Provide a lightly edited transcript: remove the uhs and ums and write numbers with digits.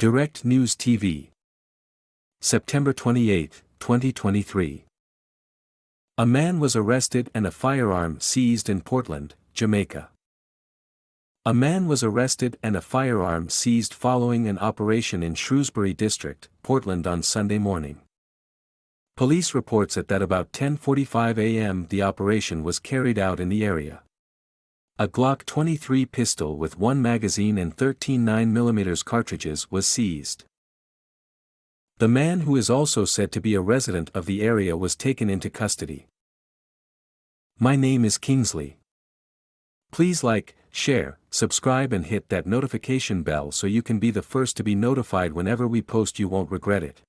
Direct News TV. September 28, 2023. A man was arrested and a firearm seized in Portland, Jamaica. A man was arrested and a firearm seized following an operation in Shrewsbury District, Portland on Sunday morning. Police reports that about 10:45 a.m. the operation was carried out in the area. A Glock 23 pistol with 1 magazine and 13 9mm cartridges was seized. The man, who is also said to be a resident of the area, was taken into custody. My name is Kingsley. Please like, share, subscribe and hit that notification bell so you can be the first to be notified whenever we post. You won't regret it.